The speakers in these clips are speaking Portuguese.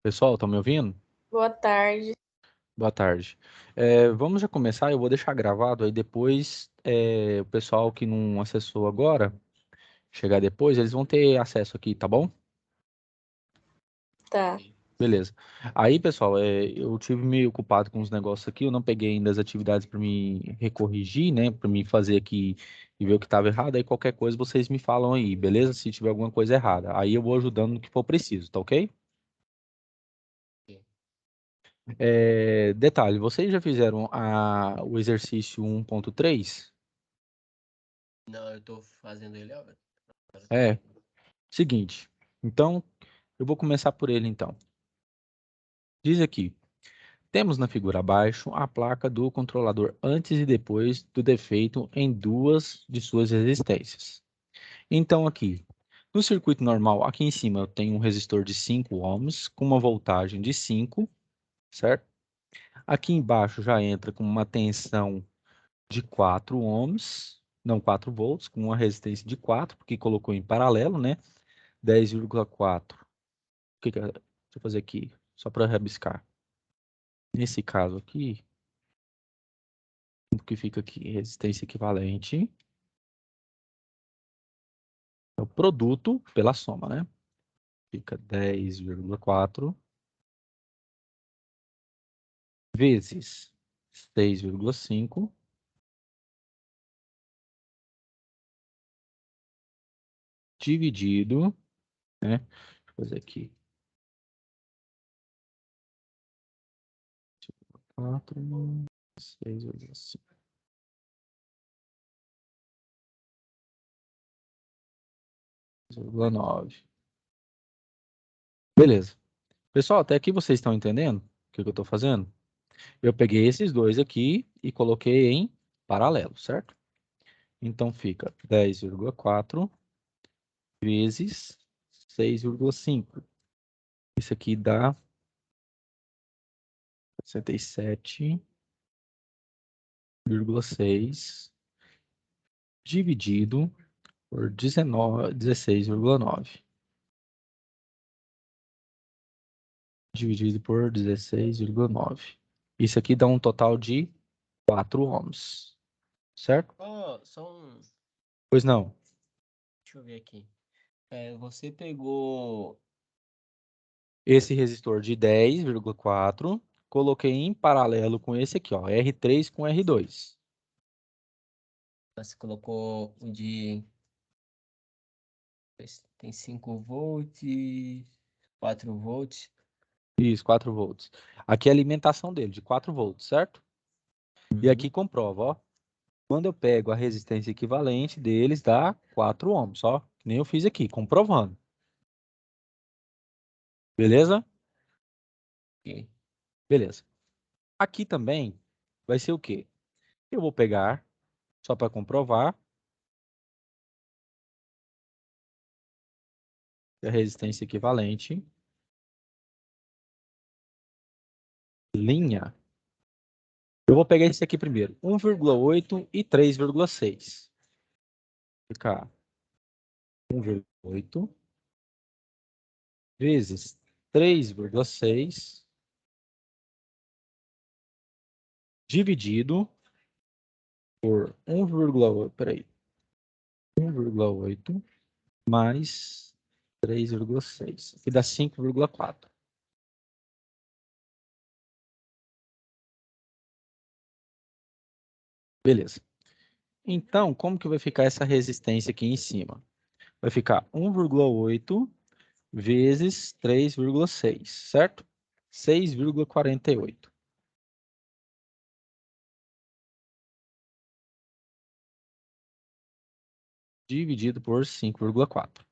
Pessoal, estão me ouvindo? Boa tarde. Boa tarde. Vamos já começar, eu vou deixar gravado, aí depois o pessoal que não acessou agora, chegar depois, eles vão ter acesso aqui, tá bom? Tá. Beleza. Aí, pessoal, eu tive meio ocupado com os negócios aqui, eu não peguei ainda as atividades para me recorrigir, né, para me fazer aqui e ver o que estava errado, aí qualquer coisa vocês me falam aí, beleza? Se tiver alguma coisa errada. Aí eu vou ajudando no que for preciso, tá ok? Detalhe, vocês já fizeram o exercício 1.3? Não, eu tô fazendo ele agora. É, seguinte. Então, eu vou começar por ele então. Diz aqui, temos na figura abaixo a placa do controlador antes e depois do defeito em duas de suas resistências. Então aqui, no circuito normal, aqui em cima eu tenho um resistor de 5 ohms com uma voltagem de 5, certo? Aqui embaixo já entra com uma tensão de 4 ohms, não 4 volts, com uma resistência de 4, porque colocou em paralelo, né? 10,4. Deixa eu fazer aqui, só para rabiscar. Nesse caso aqui, o que fica aqui? Resistência equivalente é o produto pela soma, né? Fica 10,4 vezes 6,5 dividido, né? Deixa eu fazer aqui. 4, 6,5. 9. Beleza. Pessoal, até aqui vocês estão entendendo o que eu estou fazendo? Eu peguei esses dois aqui e coloquei em paralelo, certo? Então fica 10,4 vezes 6,5. Isso aqui dá 67,6 dividido por 16,9. Dividido por 16,9. Isso aqui dá um total de 4 ohms, certo? Oh, só um. Pois não. Deixa eu ver aqui. Você pegou. Esse resistor de 10,4, coloquei em paralelo com esse aqui, ó, R3 com R2. Você colocou o de. Tem 5 volts, 4 volts. Isso, 4 volts. Aqui é a alimentação dele, de 4 volts, certo? E aqui Uhum. comprova, ó. Quando eu pego a resistência equivalente deles, dá 4 ohms, ó. Que nem eu fiz aqui, comprovando. Beleza? Ok. Beleza. Aqui também vai ser o quê? Eu vou pegar, só para comprovar, a resistência equivalente, linha. Eu vou pegar esse aqui primeiro, 1,8 e 3,6. Ficar 1,8 vezes 3,6 dividido por 1,8, peraí, 1,8 mais 3,6, que dá 5,4. Beleza. Então, como que vai ficar essa resistência aqui em cima? Vai ficar 1,8 vezes 3,6, certo? 6,48. Dividido por 5,4.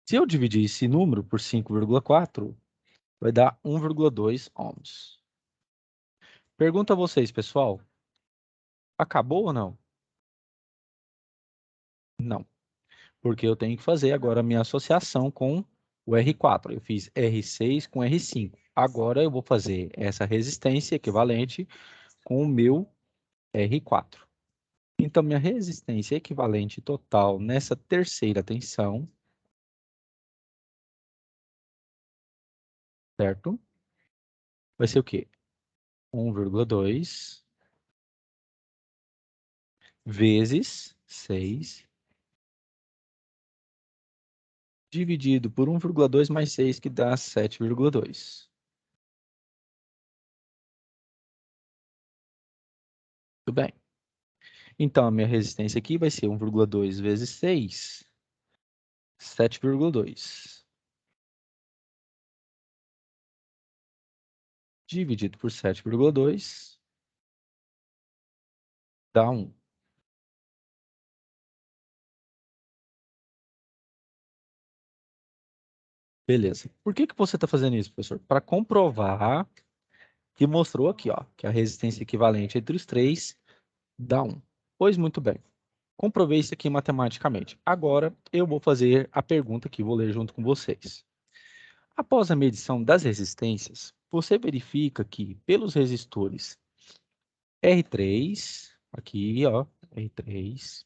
Se eu dividir esse número por 5,4, vai dar 1,2 ohms. Pergunto a vocês, pessoal. Acabou ou não? Não. Porque eu tenho que fazer agora a minha associação com o R4. Eu fiz R6 com R5. Agora eu vou fazer essa resistência equivalente com o meu R4. Então, minha resistência equivalente total nessa terceira tensão, certo? Vai ser o quê? 1,2 vezes 6 dividido por 1,2 mais 6, que dá 7,2. Tudo bem. Então, a minha resistência aqui vai ser 1,2 vezes 6, 7,2. Dividido por 7,2 dá 1. Beleza. Por que que você está fazendo isso, professor? Para comprovar que mostrou aqui, ó, que a resistência equivalente entre os três dá 1. Pois muito bem. Comprovei isso aqui matematicamente. Agora eu vou fazer a pergunta que vou ler junto com vocês. Após a medição das resistências, você verifica que pelos resistores R3, aqui, ó, R3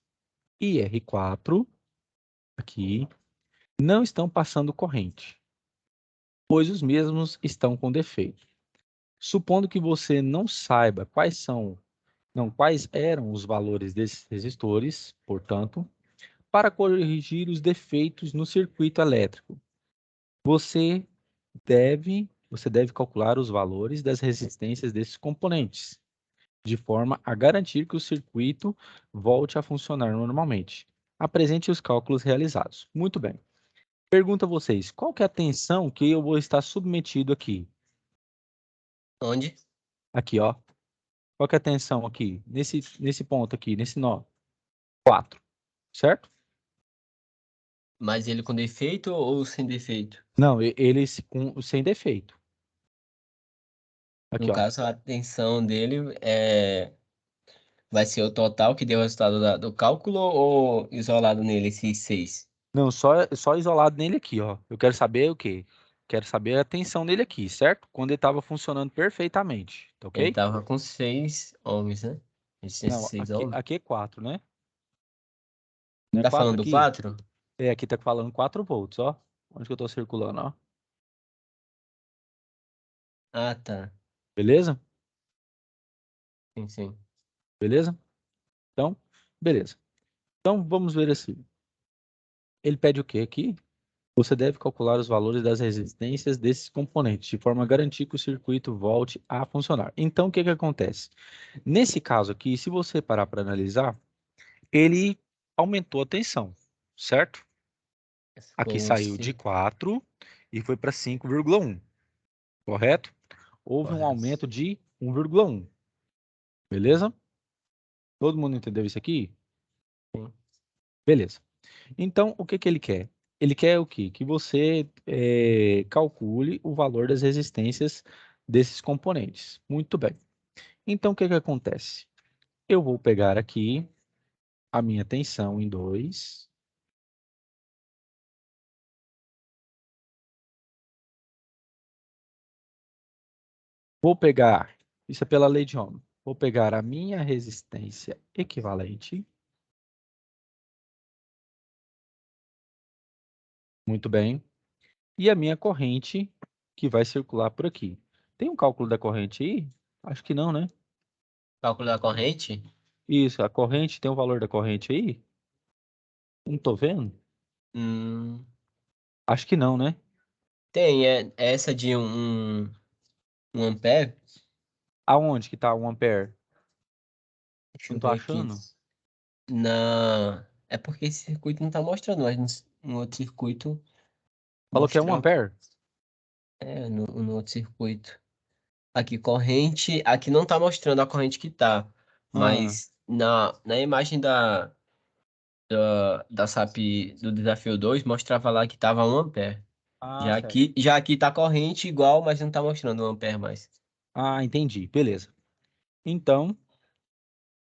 e R4, aqui, não estão passando corrente, pois os mesmos estão com defeito. Supondo que você não saiba quais eram os valores desses resistores, portanto, para corrigir os defeitos no circuito elétrico, você deve calcular os valores das resistências desses componentes, de forma a garantir que o circuito volte a funcionar normalmente. Apresente os cálculos realizados. Muito bem. Pergunto a vocês, qual que é a tensão que eu vou estar submetido aqui? Onde? Aqui, ó. Qual que é a tensão aqui? Nesse ponto aqui, nesse nó. 4, certo? Mas ele com defeito ou sem defeito? Não, ele sem defeito. Aqui, No ó. caso, a tensão dele vai ser o total que deu o resultado do cálculo ou isolado nele, esses 6? Não, só isolado nele aqui, ó. Eu quero saber o quê? Quero saber a tensão dele aqui, certo? Quando ele estava funcionando perfeitamente, tá Ele ok? tava com 6 ohms, né? Resistência Não, 6 aqui, ohms. aqui é 4, né? Não é Tá 4 falando do aqui? 4? É, aqui tá falando 4 volts, ó. Onde que eu tô circulando, ó. Ah, tá. Beleza? Sim, sim. Beleza? Então, beleza. Então, vamos ver assim. Ele pede o quê aqui? Você deve calcular os valores das resistências desses componentes, de forma a garantir que o circuito volte a funcionar. Então, o que que acontece? Nesse caso aqui, se você parar para analisar, ele aumentou a tensão, certo? Aqui Ficou saiu de 4 e foi para 5,1, correto? Houve um correto. aumento de 1,1, beleza? Todo mundo entendeu isso aqui? Sim. Beleza. Então, o que que ele quer? Ele quer o quê? Que você calcule o valor das resistências desses componentes. Muito bem. Então, o que que acontece? Eu vou pegar aqui a minha tensão em 2. Vou pegar, isso é pela lei de Ohm, vou pegar a minha resistência equivalente. Muito bem. E a minha corrente que vai circular por aqui. Tem um cálculo da corrente aí? Acho que não, né? Cálculo da corrente? Isso, a corrente tem o valor da corrente aí? Não tô vendo? Hum, Acho que não, né? tem, é essa de um ampere. Aonde que tá 1 ampere? Deixa Não eu tô ver aqui. achando. É porque esse circuito não tá mostrando, mas no outro circuito Falou que é 1 mostra. ampere? No outro circuito. Aqui, corrente. Aqui não tá mostrando a corrente que tá. Ah, Mas na imagem da SAP do desafio 2 mostrava lá que tava 1 ampere. certo. Já aqui tá corrente igual, mas não tá mostrando 1 ampere mais. Ah, entendi. Beleza. Então,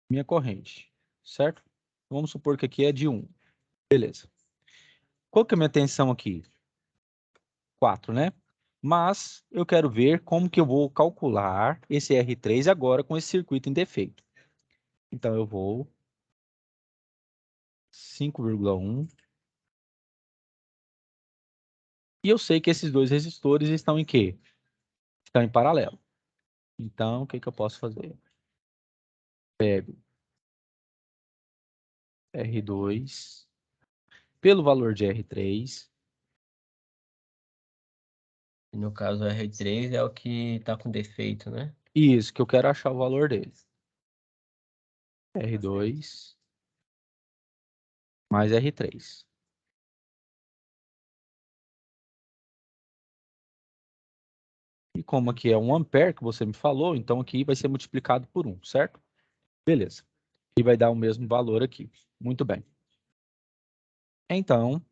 minha corrente, certo? Vamos supor que aqui é de 1. Beleza. Qual que é a minha tensão aqui? 4, né? Mas eu quero ver como que eu vou calcular esse R3 agora com esse circuito em defeito. Então, eu vou 5,1. E eu sei que esses dois resistores estão em quê? Estão em paralelo. Então, o que que eu posso fazer? Pego R2 pelo valor de R3. No caso, o R3 é o que tá com defeito, né? Isso, que eu quero achar o valor dele. R2 mais R3. E como aqui é 1 ampere que você me falou, então aqui vai ser multiplicado por 1, certo? Beleza. E vai dar o mesmo valor aqui. Muito bem. Então,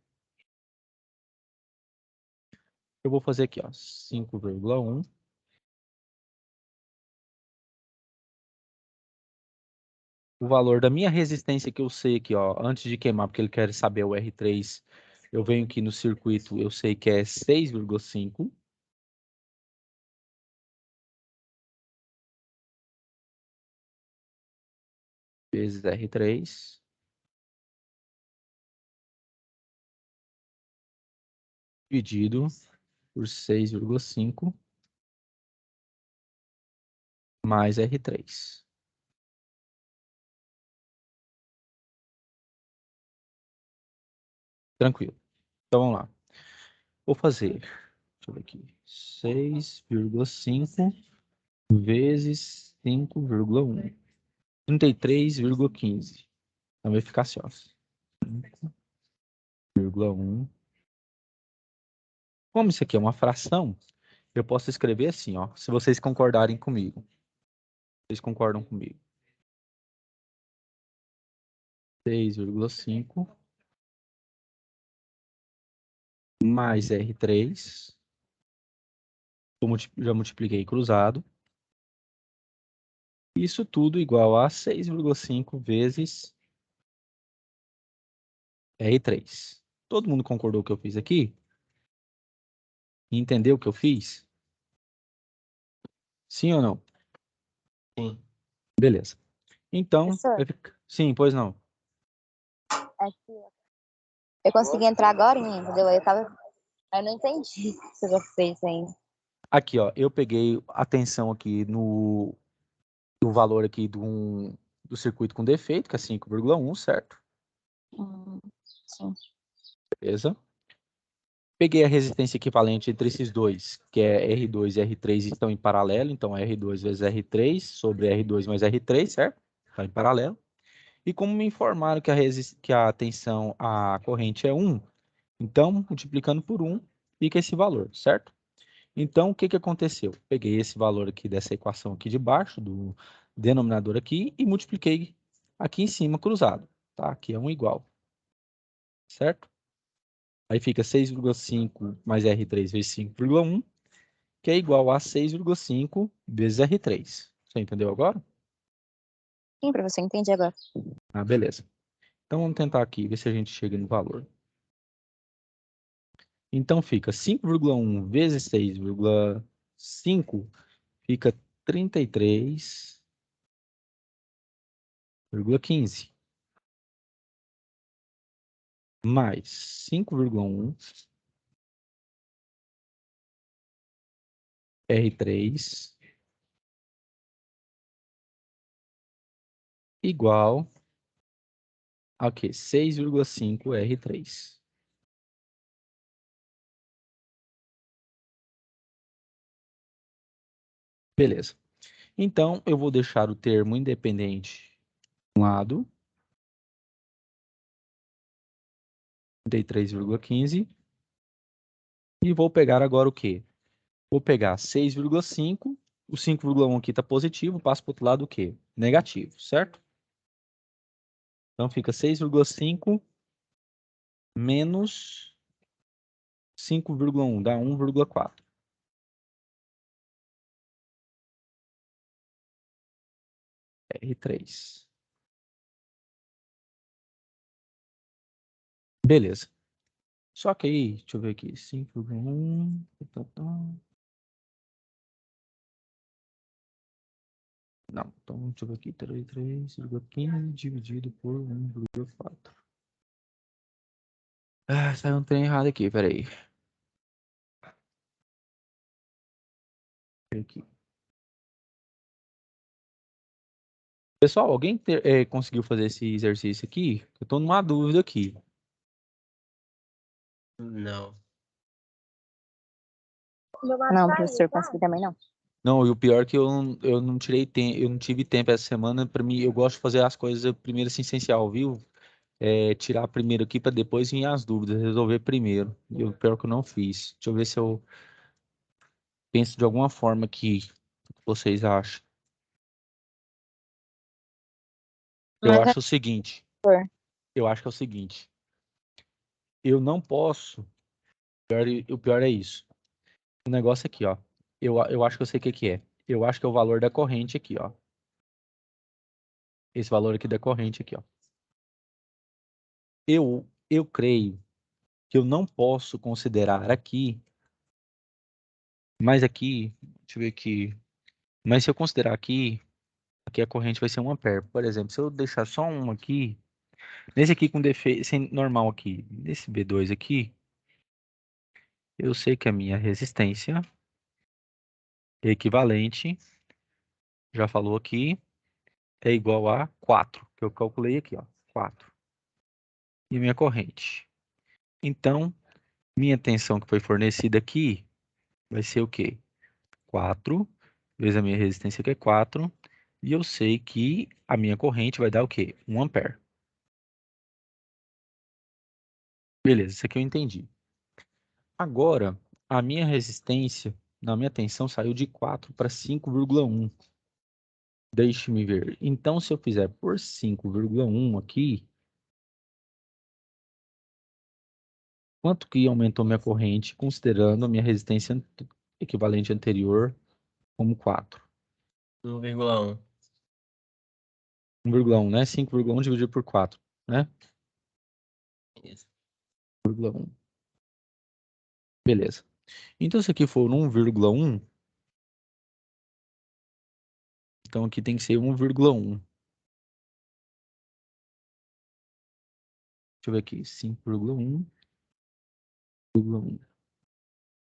eu vou fazer aqui, ó, 5,1. O valor da minha resistência que eu sei aqui, ó, antes de queimar, porque ele quer saber o R3, eu venho aqui no circuito, eu sei que é 6,5. Vezes R3. Dividido por 6,5 mais R3. Tranquilo. Então, vamos lá. Vou fazer, deixa eu ver aqui, 6,5 vezes 5,1. 33,15. Então, vai ficar assim, ó. 5,1. Como isso aqui é uma fração, eu posso escrever assim, ó. Se vocês concordarem comigo. Vocês concordam comigo? 6,5 mais R3. Já multipliquei cruzado. Isso tudo igual a 6,5 vezes R3. Todo mundo concordou que eu fiz aqui? Entendeu o que eu fiz? Sim ou não? Sim. Beleza. Então, Professor, sim, pois não. aqui, ó. Eu consegui entrar agora, entendeu? Eu não entendi o que você fez ainda. Aqui, ó, eu peguei atenção aqui no valor aqui do circuito com defeito, que é 5,1, certo? Sim. Beleza. Peguei a resistência equivalente entre esses dois, que é R2 e R3 estão em paralelo, então R2 vezes R3 sobre R2 mais R3, certo? Está em paralelo. E como me informaram que a tensão, a corrente é 1, então, multiplicando por 1, fica esse valor, certo? Então, o que que aconteceu? Peguei esse valor aqui dessa equação aqui de baixo, do denominador aqui, e multipliquei aqui em cima cruzado, tá? Aqui é 1 igual, certo? Aí fica 6,5 mais R3 vezes 5,1, que é igual a 6,5 vezes R3. Você entendeu agora? Sim, professor, entendi agora. Ah, beleza. Então, vamos tentar aqui, ver se a gente chega no valor. Então, fica 5,1 vezes 6,5, fica 33,15. Mais 5,1 R3 igual a quê? 6,5 R3. Beleza. Então, eu vou deixar o termo independente de um lado, 33,15, e vou pegar agora o quê? Vou pegar 6,5, o 5,1 aqui está positivo, passo para o outro lado o quê? Negativo, certo? Então, fica 6,5 menos 5,1, dá 1,4. R3. Beleza. Só que aí, deixa eu ver aqui, 5,1. Não, então deixa eu ver aqui, 33,15 dividido por 1,4. Ah, saiu um trem errado aqui, peraí. Aqui. Pessoal, alguém conseguiu fazer esse exercício aqui? Eu tô numa dúvida aqui. Não. Não, professor, consegui também não. Não, e o pior é que eu não tirei tempo, eu não tive tempo essa semana. Para mim, eu gosto de fazer as coisas primeiro assim, essencial, viu? Tirar primeiro aqui para depois vir as dúvidas, resolver primeiro. E o pior é que eu não fiz. Deixa eu ver se eu penso de alguma forma que vocês acham. Eu Mas, acho o seguinte. professor, Eu acho que é o seguinte. Eu não posso. O pior é isso. O negócio aqui, ó. Eu acho que eu sei o que que é. Eu acho que é o valor da corrente aqui, ó. Esse valor aqui da corrente aqui, ó. Eu creio que eu não posso considerar aqui, mas aqui, deixa eu ver aqui. Mas se eu considerar aqui a corrente vai ser 1 ampere. Por exemplo, se eu deixar só um aqui, nesse aqui com defeito, sem normal aqui, nesse B2 aqui, eu sei que a minha resistência equivalente, já falou aqui, é igual a 4, que eu calculei aqui, ó, 4. E minha corrente. Então, minha tensão que foi fornecida aqui vai ser o quê? 4 vezes a minha resistência que é 4. E eu sei que a minha corrente vai dar o quê? 1 ampere. Beleza, isso aqui eu entendi. Agora, a minha resistência, na minha tensão, saiu de 4 para 5,1. Deixe-me ver. Então, se eu fizer por 5,1 aqui, quanto que aumentou minha corrente, considerando a minha resistência equivalente anterior como 4? 1,1. 1,1, né? 5,1 dividido por 4, né? Isso. 1,1. Beleza. Então, se aqui for 1,1, então aqui tem que ser 1,1. Deixa eu ver aqui. 5,1,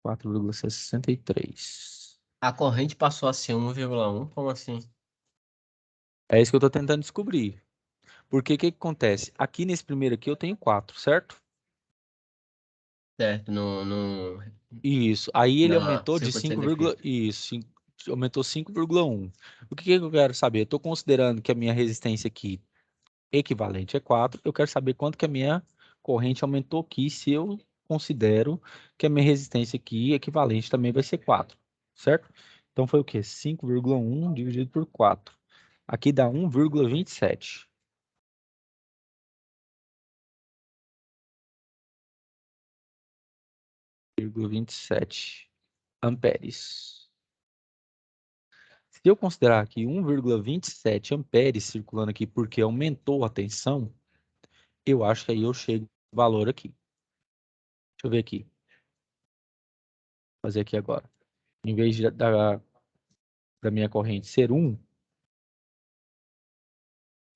4,63. A corrente passou a ser 1,1? Como assim? É isso que eu estou tentando descobrir. Porque o que que acontece? Aqui nesse primeiro aqui eu tenho 4, certo? Certo, no, Isso. Aí ele na aumentou de circuito sem 5, defeito. isso, aumentou 5,1. O que que eu quero saber? Eu estou considerando que a minha resistência aqui equivalente é 4. Eu quero saber quanto que a minha corrente aumentou aqui, se eu considero que a minha resistência aqui equivalente também vai ser 4, certo? Então foi o quê? 5,1 dividido por 4. Aqui dá 1,27. 1,27 amperes. Se eu considerar aqui 1,27 amperes circulando aqui porque aumentou a tensão, eu acho que aí eu chego no valor aqui. Deixa eu ver aqui. Vou fazer aqui agora. Em vez da minha corrente ser 1,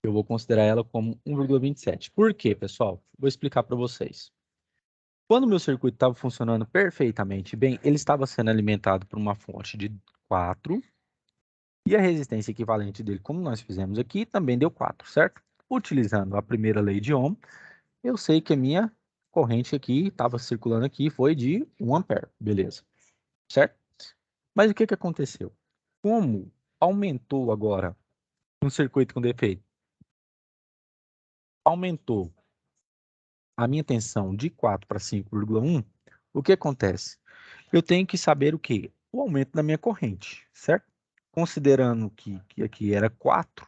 eu vou considerar ela como 1,27. Por quê, pessoal? Vou explicar para vocês. Quando o meu circuito estava funcionando perfeitamente bem, ele estava sendo alimentado por uma fonte de 4 e a resistência equivalente dele, como nós fizemos aqui, também deu 4, certo? Utilizando a primeira lei de Ohm, eu sei que a minha corrente aqui, estava circulando aqui, foi de 1 ampere, beleza, certo? Mas o que que aconteceu? Como aumentou agora um circuito com defeito? Aumentou a minha tensão de 4 para 5,1, o que acontece? Eu tenho que saber o quê? O aumento da minha corrente, certo? Considerando que aqui era 4,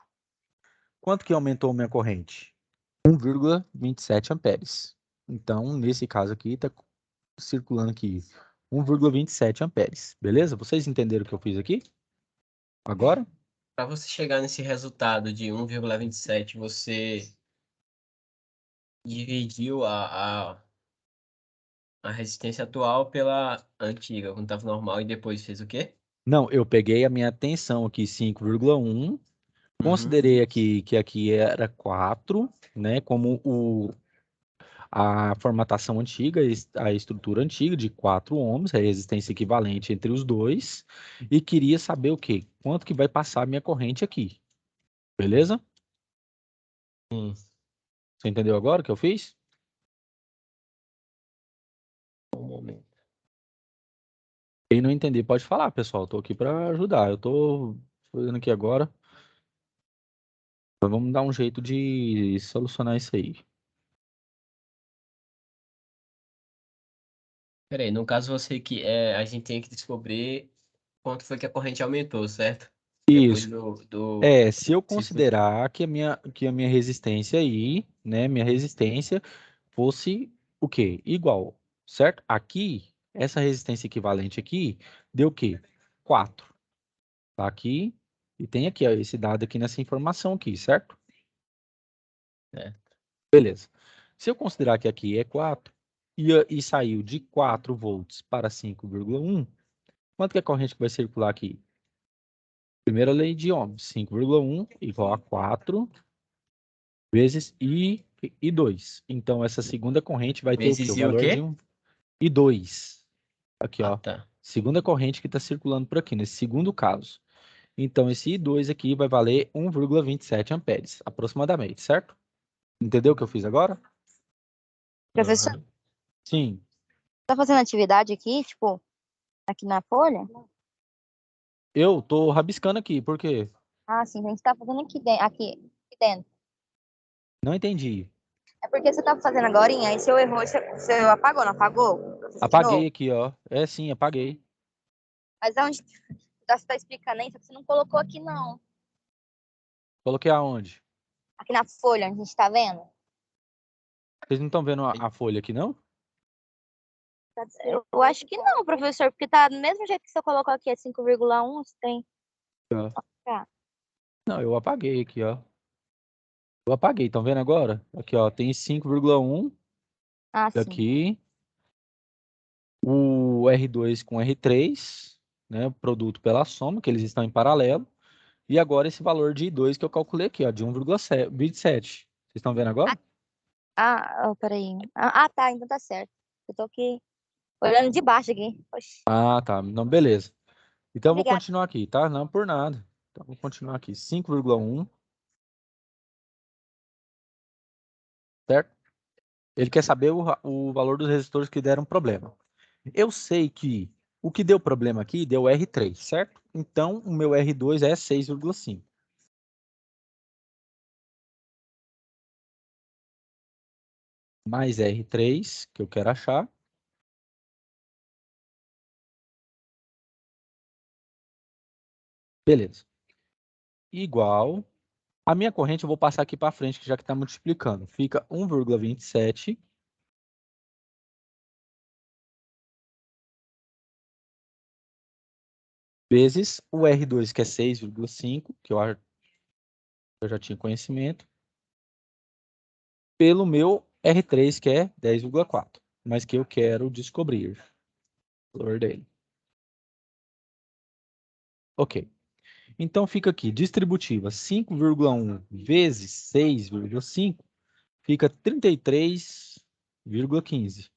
quanto que aumentou a minha corrente? 1,27 amperes. Então, nesse caso aqui, está circulando aqui 1,27 amperes. Beleza? Vocês entenderam o que eu fiz aqui? Agora? Para você chegar nesse resultado de 1,27, você dividiu a resistência atual pela antiga, quando estava normal, e depois fez o quê? Não, eu peguei a minha tensão aqui 5,1, Uhum. considerei aqui que aqui era 4, né? Como a formatação antiga, a estrutura antiga de 4 ohms, a resistência equivalente entre os dois, e queria saber o quê? Quanto que vai passar a minha corrente aqui. Beleza? Sim. Você entendeu agora o que eu fiz? Um momento. Quem não entender pode falar, pessoal. Estou aqui para ajudar. Eu estou fazendo aqui agora. Então, vamos dar um jeito de solucionar isso aí. Peraí, no caso você que a gente tem que descobrir quanto foi que a corrente aumentou, certo? Depois Isso. do Se eu circuito. considerar que a minha resistência aí, né, minha resistência fosse o quê? Igual, certo? Aqui, essa resistência equivalente aqui, deu o quê? 4. Tá aqui, e tem aqui, ó, esse dado aqui nessa informação aqui, certo? Certo. Beleza. Se eu considerar que aqui é 4, e saiu de 4 volts para 5,1, quanto que é a corrente que vai circular aqui? Primeira lei de Ohm, 5,1 igual a 4 vezes I2. Então, essa segunda corrente vai ter o quê? O Vezes e o valor de quê? 1 I2. Aqui, Ah, ó. tá. Segunda corrente que está circulando por aqui, nesse segundo caso. Então, esse I2 aqui vai valer 1,27 amperes, aproximadamente, certo? Entendeu o que eu fiz agora? Professor, Aham. Sim. tá fazendo atividade aqui, tipo, aqui na folha? Eu tô rabiscando aqui, por quê? Ah, sim, a gente tá fazendo aqui dentro. Não entendi. É porque você tá fazendo agora, aí se eu errou, você apagou, não apagou? Pra fazer de Apaguei novo. aqui, ó. É sim, apaguei. Mas aonde você tá explicando aí, só que você não colocou aqui, não. Coloquei aonde? Aqui na folha, onde a gente tá vendo. Vocês não estão vendo a folha aqui, não? Eu acho que não, professor, porque tá do mesmo jeito que você colocou aqui, é 5,1, você tem. Tá. Tá. Não, eu apaguei aqui, ó. Eu apaguei, estão vendo agora? Aqui, ó, tem 5,1 Ah, sim. aqui. O R2 com R3, né? Produto pela soma, que eles estão em paralelo. E agora esse valor de I2 que eu calculei aqui, ó, de 1,27. Vocês estão vendo agora? Peraí. Tá, então tá certo. Eu tô aqui olhando de baixo aqui. Oxi. Ah, tá. Não, beleza. Então eu vou Obrigada. continuar aqui, tá? Não por nada. Então eu vou continuar aqui. 5,1, certo? Ele quer saber o valor dos resistores que deram problema. Eu sei que o que deu problema aqui deu R3, certo? Então o meu R2 é 6,5. Mais R3, que eu quero achar. Beleza. Igual. A minha corrente eu vou passar aqui para frente, que já que está multiplicando. Fica 1,27 vezes o R2, que é 6,5, que eu já tinha conhecimento, pelo meu R3, que é 10,4, mas que eu quero descobrir o valor dele. Ok. Então fica aqui, distributiva 5,1 vezes 6,5 fica 33,15.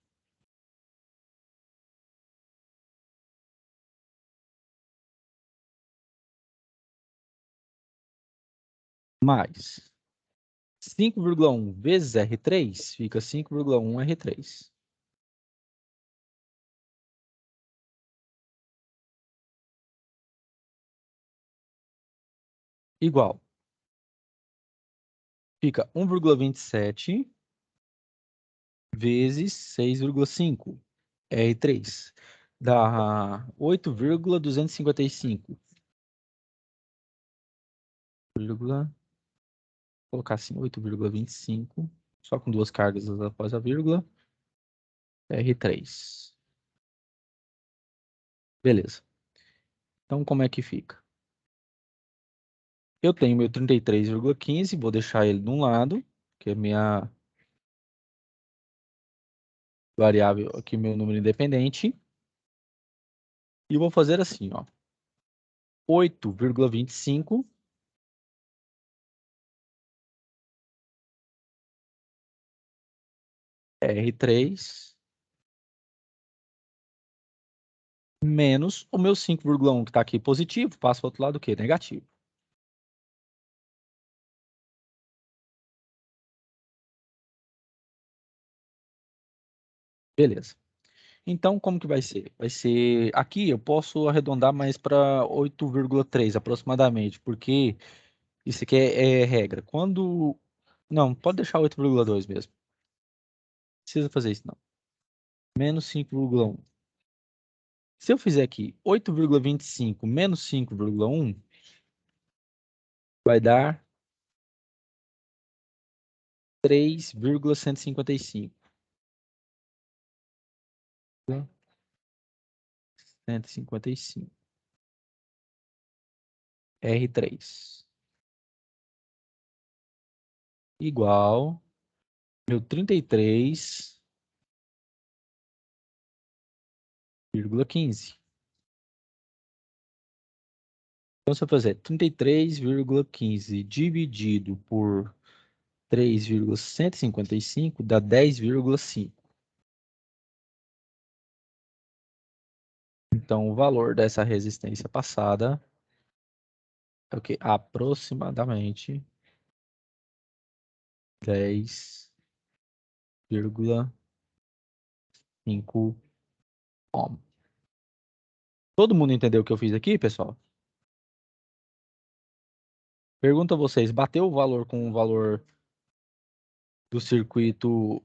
Mais 5,1 vezes R3 fica 5,1 R3. Igual. Fica 1,27 vezes 6,5 R3. Dá 8,255. Vou colocar assim, 8,25. Só com duas cargas após a vírgula. R3. Beleza. Então, como é que fica? Eu tenho meu 33,15, vou deixar ele de um lado, que é minha variável aqui, meu número independente. E vou fazer assim, ó. 8,25 R3 menos o meu 5,1 que está aqui positivo, passa para o outro lado o quê? Negativo. Beleza. Então, como que vai ser? Vai ser... Aqui eu posso arredondar mais para 8,3 aproximadamente, porque isso aqui é regra. Quando... Não, pode deixar 8,2 mesmo. Não precisa fazer isso, não. Menos 5,1. Se eu fizer aqui 8,25 menos 5,1, vai dar 3,155. 155. R3 igual meu 33,15. Então, se eu fazer 33,15 dividido por 3,155 dá 10,5. Então, o valor dessa resistência passada é o que? Aproximadamente 10,5 ohm. Todo mundo entendeu o que eu fiz aqui, pessoal? Pergunto a vocês, bateu o valor com o valor do circuito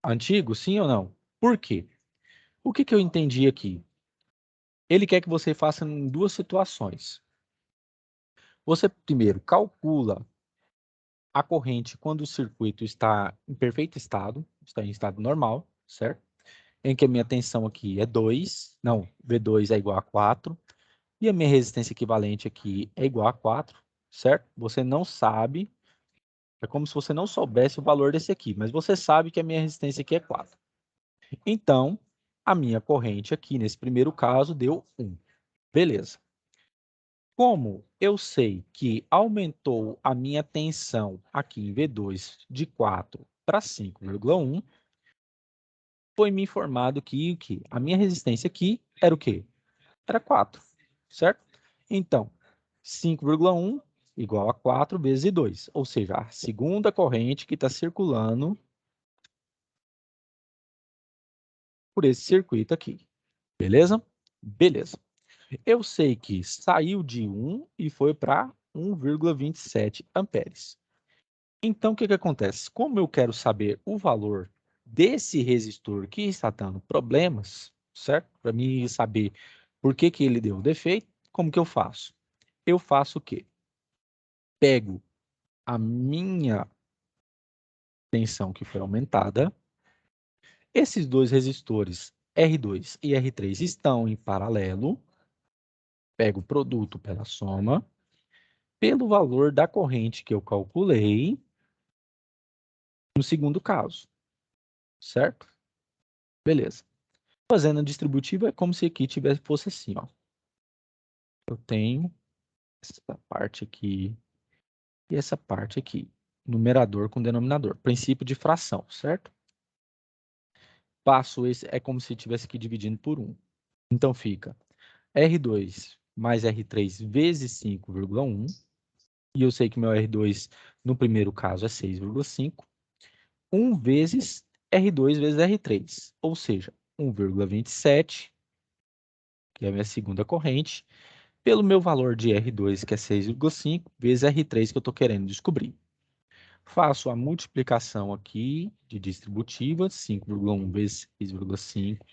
antigo, sim ou não? Por quê? O que eu entendi aqui? Ele quer que você faça em duas situações. Você primeiro calcula a corrente quando o circuito está em perfeito estado, está em estado normal, certo? Em que a minha tensão aqui é 2, não, V2 é igual a 4, e a minha resistência equivalente aqui é igual a 4, certo? Você não sabe, é como se você não soubesse o valor desse aqui, mas você sabe que a minha resistência aqui é 4. Então, a minha corrente aqui, nesse primeiro caso, deu 1. Beleza. Como eu sei que aumentou a minha tensão aqui em V2 de 4 para 5,1, foi me informado que a minha resistência aqui era o quê? Era 4, certo? Então, 5,1 igual a 4 vezes 2, ou seja, a segunda corrente que está circulando por esse circuito aqui. Beleza? Beleza. Eu sei que saiu de 1 e foi para 1,27 amperes. Então, o que acontece? Como eu quero saber o valor desse resistor que está dando problemas, certo? Para mim saber por que ele deu defeito, como que eu faço? Eu faço o quê? Pego a minha tensão que foi aumentada, esses dois resistores, R2 e R3, estão em paralelo, pego o produto pela soma, pelo valor da corrente que eu calculei no segundo caso, certo? Beleza. Fazendo a distributiva é como se aqui fosse assim, ó. Eu tenho essa parte aqui e essa parte aqui. Numerador com denominador. Princípio de fração, certo? Passo esse, é como se estivesse aqui dividindo por 1. Então fica R2 mais R3 vezes 5,1. E eu sei que meu R2 no primeiro caso é 6,5. 1 vezes R2 vezes R3. Ou seja, 1,27, que é a minha segunda corrente, pelo meu valor de R2, que é 6,5, vezes R3 que eu estou querendo descobrir. Faço a multiplicação aqui de distributiva, 5,1 vezes 6,5,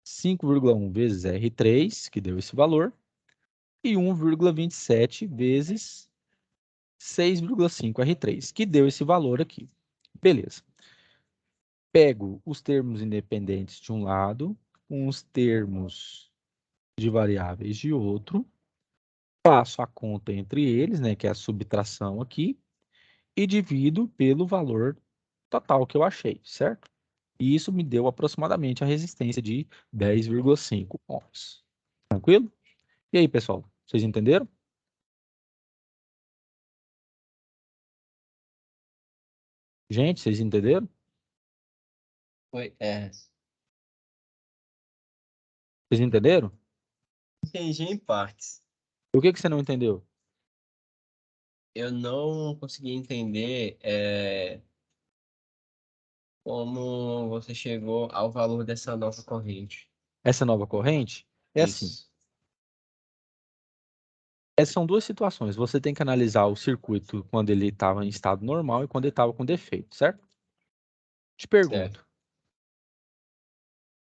5,1 vezes R3, que deu esse valor, e 1,27 vezes 6,5 R3, que deu esse valor aqui. Beleza. Pego os termos independentes de um lado, com os termos de variáveis de outro, faço a conta entre eles, né, que é a subtração aqui, e divido pelo valor total que eu achei, certo? E isso me deu aproximadamente a resistência de 10,5 ohms. Tranquilo? E aí, pessoal, vocês entenderam? Gente, vocês entenderam? Foi, Vocês entenderam? entendi em partes. O que você não entendeu? Eu não consegui entender como você chegou ao valor dessa nova corrente. Essa nova corrente é assim. Isso. Essas são duas situações. Você tem que analisar o circuito quando ele estava em estado normal e quando ele estava com defeito, certo? Te Certo. pergunto.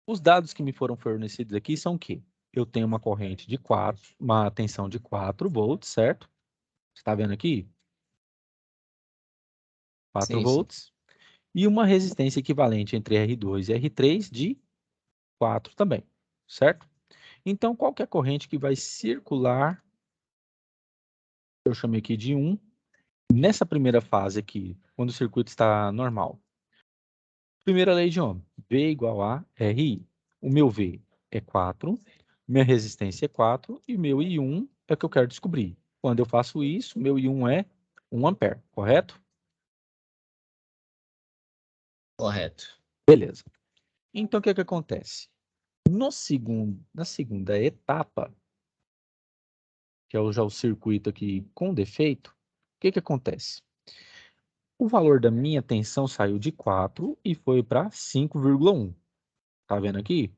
Os dados que me foram fornecidos aqui são o quê? Eu tenho uma corrente de 4, uma tensão de 4 volts, certo? Você está vendo aqui? 4 Sim, sim. volts. E uma resistência equivalente entre R2 e R3 de 4 também, certo? Então, qual que é a corrente que vai circular? Eu chamei aqui de 1. Nessa primeira fase aqui, quando o circuito está normal. Primeira lei de Ohm, V igual a RI. O meu V é 4, minha resistência é 4 e meu I1 é o que eu quero descobrir. Quando eu faço isso, meu I1 é 1 ampere, correto? Correto. Beleza. Então, o que acontece? Na segunda etapa, que é já o circuito aqui com defeito, o que acontece? O valor da minha tensão saiu de 4 e foi para 5,1. Tá vendo aqui?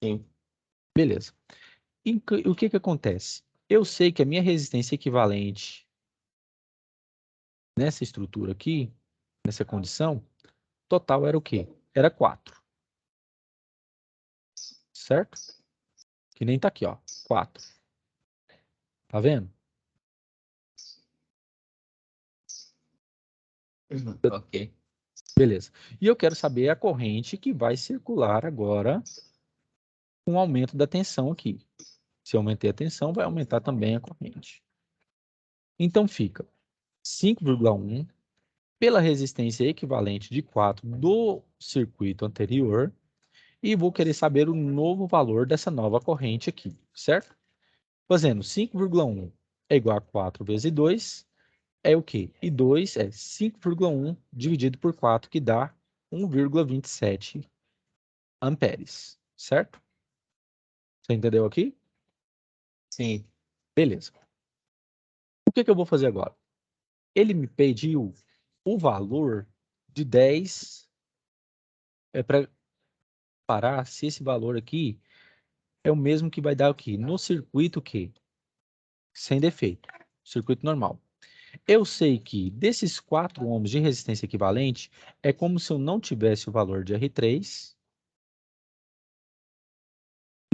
Sim. Beleza. E o que acontece? Eu sei que a minha resistência equivalente nessa estrutura aqui, nessa condição, total era o quê? Era 4. Certo? Que nem tá aqui, ó. 4. Tá vendo? Ok. Beleza. E eu quero saber a corrente que vai circular agora com o aumento da tensão aqui. Se eu aumentei a tensão, vai aumentar também a corrente. Então fica 5,1 pela resistência equivalente de 4 do circuito anterior e vou querer saber o novo valor dessa nova corrente aqui, certo? Fazendo 5,1 é igual a 4 vezes 2, é o quê? E 2 é 5,1 dividido por 4, que dá 1,27 amperes, certo? Você entendeu aqui? Sim. Beleza. O que eu vou fazer agora? Ele me pediu o valor de 10 para parar se esse valor aqui é o mesmo que vai dar aqui no circuito que sem defeito, circuito normal. Eu sei que desses 4 ohms de resistência equivalente, é como se eu não tivesse o valor de R3,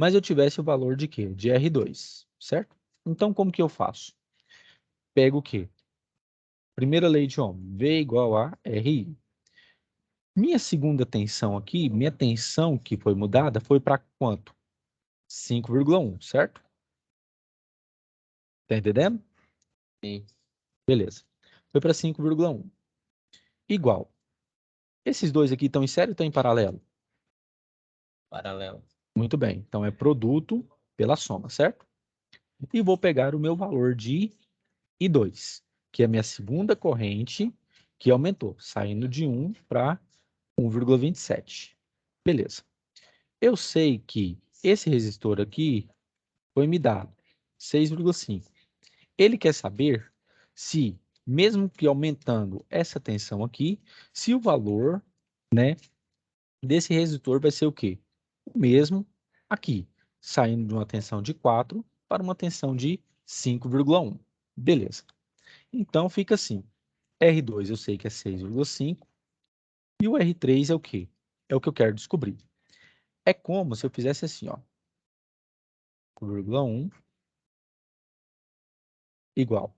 mas eu tivesse o valor de quê? De R2, certo? Então, como que eu faço? Pego o quê? Primeira lei de Ohm, V igual a RI. Minha segunda tensão aqui, minha tensão que foi mudada, foi para quanto? 5,1, certo? Tá entendendo? Sim. Beleza. Foi para 5,1. Igual. Esses dois aqui estão em série ou estão em paralelo? Paralelo. Muito bem. Então, é produto pela soma, certo? E vou pegar o meu valor de I2, que é a minha segunda corrente, que aumentou, saindo de 1 para 1,27. Beleza. Eu sei que esse resistor aqui foi me dado 6,5. Ele quer saber se, mesmo que aumentando essa tensão aqui, se o valor, né, desse resistor vai ser o quê? O mesmo aqui, saindo de uma tensão de 4 para uma tensão de 5,1. Beleza. Então fica assim. R2 eu sei que é 6,5 e o R3 é o quê? É o que eu quero descobrir. É como se eu fizesse assim, ó. 0,1 igual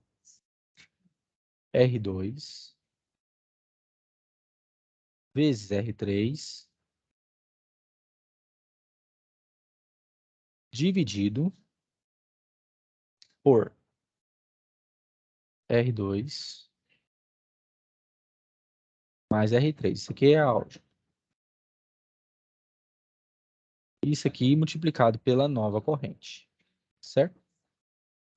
R2 vezes R3 dividido por R2 mais R3. Isso aqui é áudio. Isso aqui multiplicado pela nova corrente, certo?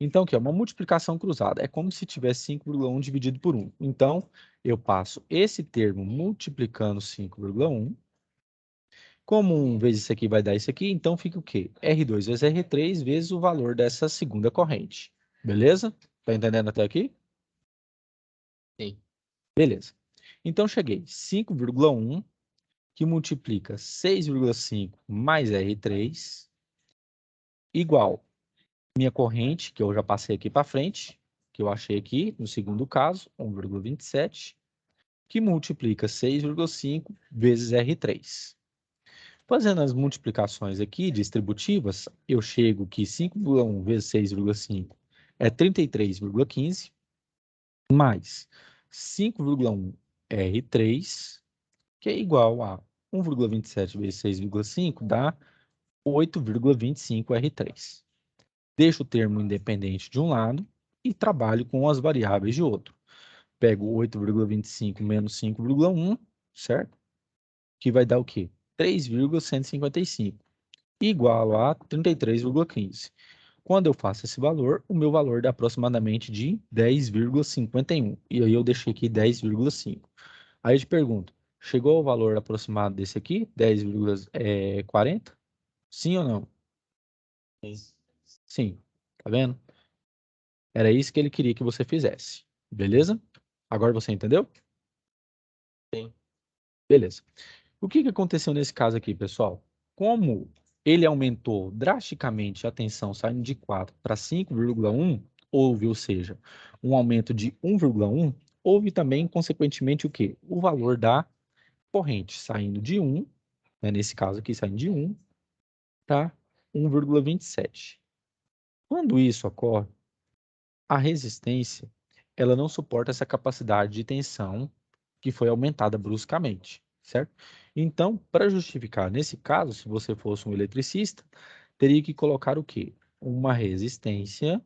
Então, aqui, é uma multiplicação cruzada. É como se tivesse 5,1 dividido por 1. Então, eu passo esse termo multiplicando 5,1. Como 1 vezes isso aqui vai dar isso aqui, então fica o quê? R2 vezes R3 vezes o valor dessa segunda corrente. Beleza? Tá entendendo até aqui? Sim. Beleza. Então, cheguei. 5,1 que multiplica 6,5 mais R3 igual minha corrente, que eu já passei aqui para frente, que eu achei aqui no segundo caso, 1,27, que multiplica 6,5 vezes R3. Fazendo as multiplicações aqui distributivas, eu chego que 5,1 vezes 6,5 é 33,15, mais 5,1 R3, que é igual a 1,27 vezes 6,5 dá 8,25 R3. Deixo o termo independente de um lado e trabalho com as variáveis de outro. Pego 8,25 menos 5,1, certo? Que vai dar o quê? 3,155, igual a 33,15. Quando eu faço esse valor, o meu valor dá aproximadamente de 10,51. E aí eu deixei aqui 10,5. Aí eu te pergunto, chegou ao valor aproximado desse aqui, 10,40? Sim ou não? Sim. Tá vendo? Era isso que ele queria que você fizesse. Beleza? Agora você entendeu? Sim. Beleza. O que aconteceu nesse caso aqui, pessoal? Como ele aumentou drasticamente a tensão saindo de 4 para 5,1, houve, ou seja, um aumento de 1,1, houve também, consequentemente, o quê? O valor da corrente saindo de 1, né, nesse caso aqui, saindo de 1 para 1,27. Quando isso ocorre, a resistência ela não suporta essa capacidade de tensão que foi aumentada bruscamente, certo? Então, para justificar, nesse caso, se você fosse um eletricista, teria que colocar o quê? Uma resistência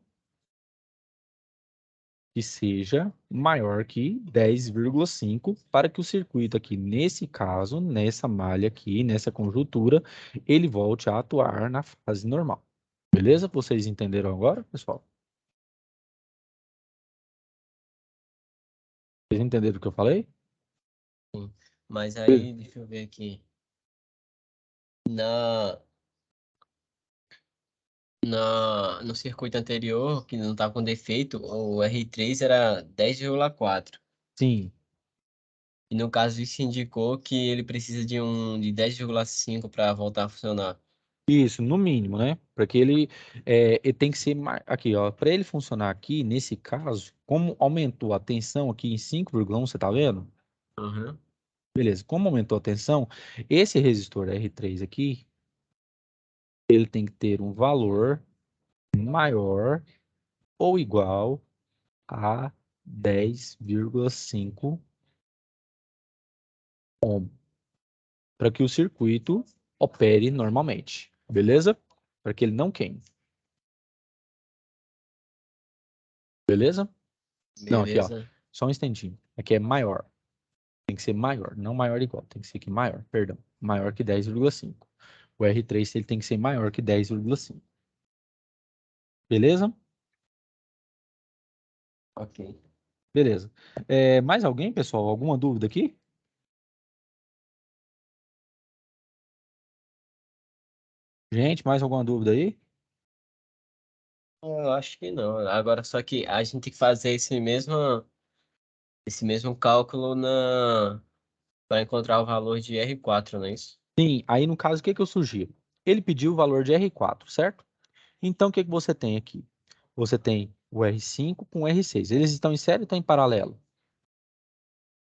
que seja maior que 10,5 para que o circuito aqui, nesse caso, nessa malha aqui, nessa conjuntura, ele volte a atuar na fase normal. Beleza? Vocês entenderam agora, pessoal? Vocês entenderam o que eu falei? Sim. Mas aí, deixa eu ver aqui. Na, no circuito anterior, que não estava com defeito, o R3 era 10,4. Sim. E no caso, isso indicou que ele precisa de 10,5 para voltar a funcionar. Isso, no mínimo, né? Para que ele tem que ser aqui, ó, para ele funcionar aqui, nesse caso, como aumentou a tensão aqui em 5,1, você tá vendo? Uhum. Beleza, como aumentou a tensão, esse resistor R3 aqui, ele tem que ter um valor maior ou igual a 10,5 ohm, para que o circuito opere normalmente, beleza? Para que ele não queime, beleza? Não, aqui, ó, Beleza. só um instantinho. Aqui é maior. Tem que ser maior, não maior igual. Tem que ser aqui maior, perdão. Maior que 10,5. O R3 ele tem que ser maior que 10,5. Beleza? Ok. Beleza. Mais alguém, pessoal? Alguma dúvida aqui? Gente, mais alguma dúvida aí? Eu acho que não. Agora, só que a gente tem que fazer esse mesmo cálculo para encontrar o valor de R4, não é isso? Sim, aí no caso, o que que eu sugiro? Ele pediu o valor de R4, certo? Então, o que que você tem aqui? Você tem o R5 com o R6. Eles estão em série ou estão em paralelo?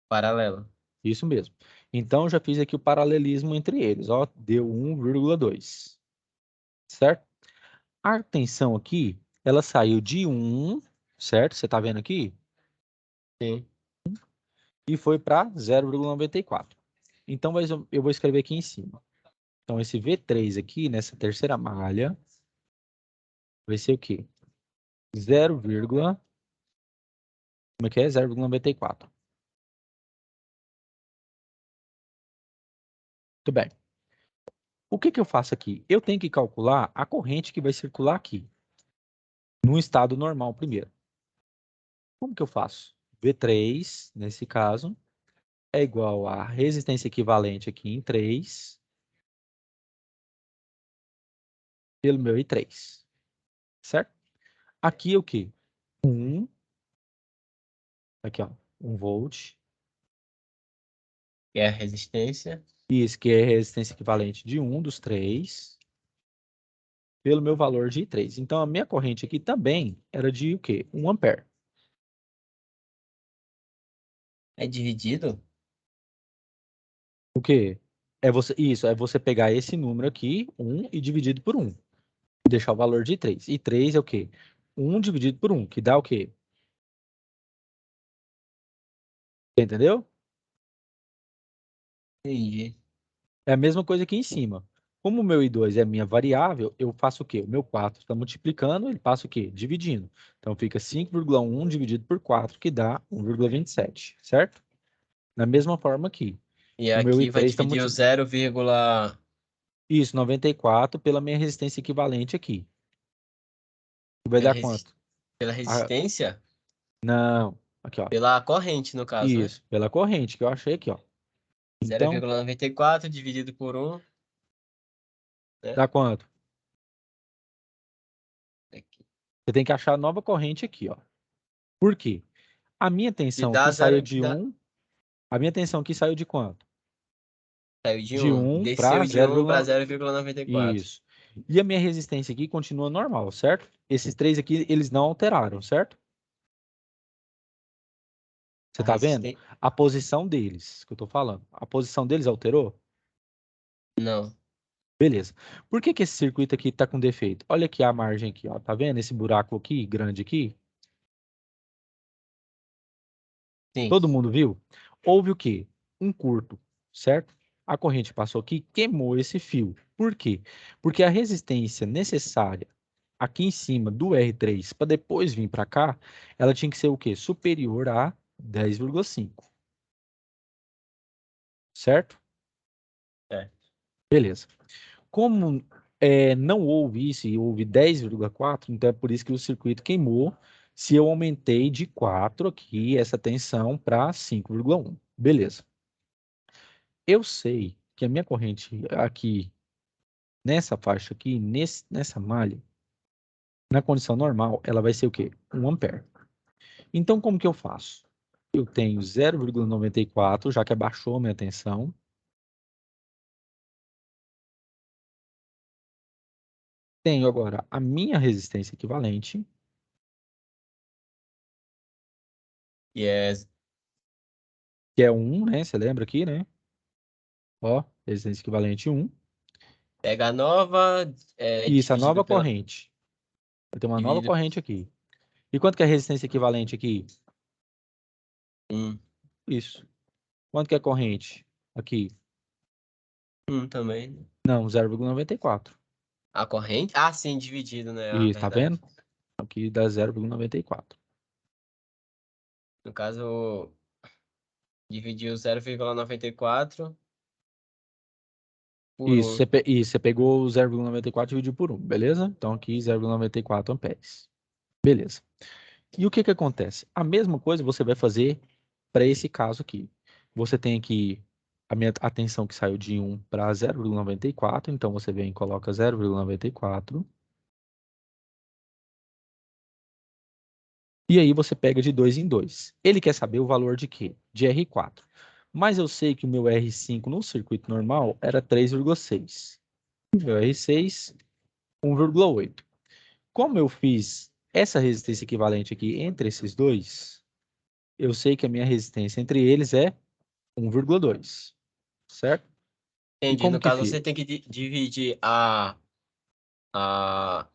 Paralelo. Isso mesmo. Então, eu já fiz aqui o paralelismo entre eles. Ó, deu 1,2. Certo? A tensão aqui, ela saiu de 1, certo? Você está vendo aqui? Sim. E foi para 0,94. Então, eu vou escrever aqui em cima. Então, esse V3 aqui, nessa terceira malha, vai ser o quê? 0, como é que é? 0,94. Muito bem. O que que eu faço aqui? Eu tenho que calcular a corrente que vai circular aqui. num estado normal primeiro. Como que eu faço? V3, nesse caso, é igual a resistência equivalente aqui em 3 pelo meu I3, certo? Aqui é o quê? 1, aqui ó, 1 volt, Que é a resistência. isso que é a resistência equivalente de 1 dos 3, pelo meu valor de I3. Então, a minha corrente aqui também era de o quê? 1 ampere. É dividido? O quê? Isso, é você pegar esse número aqui, 1, e dividido por 1. E deixar o valor de 3. E 3 é o quê? 1 dividido por 1, que dá o quê? Entendeu? Entendi. É a mesma coisa aqui em cima. Como o meu I2 é a minha variável, eu faço o quê? O meu 4 está multiplicando, ele passa o quê? Dividindo. Então, fica 5,1 dividido por 4, que dá 1,27, certo? Da mesma forma aqui. E O meu aqui vai I3 está dividir o multiplicando. 0, Isso, 94 pela minha resistência equivalente aqui. Vai pela, dar quanto? pela Ah, resistência, não. Aqui, ó. pela corrente, no caso, né? Isso, pela corrente que eu achei aqui, ó. Então, 0,94 dividido por 1, né? dá quanto? Aqui. Você tem que achar a nova corrente aqui, ó. Por quê? A minha Que tensão dá aqui saiu 0, de 1. A minha tensão aqui saiu de quanto? saiu de De 1, 1 para desceu de 1 para 0, 0,94. isso. E a minha resistência aqui continua normal, certo? Esses três aqui, eles não alteraram, certo? Você A tá vendo? resistência... A posição deles, que eu tô falando. A posição deles alterou? Não, Beleza. Por que que esse circuito aqui tá com defeito? Olha aqui a margem aqui, ó. Tá vendo esse buraco aqui, grande aqui? sim. Todo mundo viu? Houve o quê? Um curto, certo? A corrente passou aqui, queimou esse fio. Por quê? Porque a resistência necessária aqui em cima do R3 para depois vir para cá, ela tinha que ser o quê? Superior a 10,5. Certo? É. Beleza. Como não houve isso e houve 10,4, então é por isso que o circuito queimou se eu aumentei de 4 aqui essa tensão para 5,1. Beleza. Eu sei que a minha corrente aqui, nessa faixa aqui, nessa malha, na condição normal, ela vai ser o quê? 1 ampere. Então, como que eu faço? Eu tenho 0,94, já que abaixou a minha tensão. Tenho agora a minha resistência equivalente, E é... que é 1, né? Você lembra aqui, né? Ó, resistência equivalente 1. Pega a nova, E isso, a dividido nova pela... corrente. Eu tenho uma nova Dividido corrente aqui. E quanto que é a resistência equivalente aqui? por 1. Isso. Quanto que é a corrente aqui? 1 também. Não, 0,94. A corrente? Ah, sim, dividido, né? A Isso, tá vendo? verdade. Aqui dá 0,94. No caso, dividiu 0,94 por Isso, 1. você pegou o 0,94 e dividiu por 1, beleza? Então aqui 0,94 amperes. Beleza. E o que que acontece? A mesma coisa você vai fazer para esse caso aqui. Você tem aqui a tensão que saiu de 1 para 0,94, então você vem e coloca 0,94. E aí você pega de 2 em 2. Ele quer saber o valor de quê? De R4. Mas eu sei que o meu R5 no circuito normal era 3,6. O meu R6, 1,8. Como eu fiz essa resistência equivalente aqui entre esses dois, eu sei que a minha resistência entre eles é 1,2, certo? E Entendi. como No que caso, você fica? tem que dividir a, a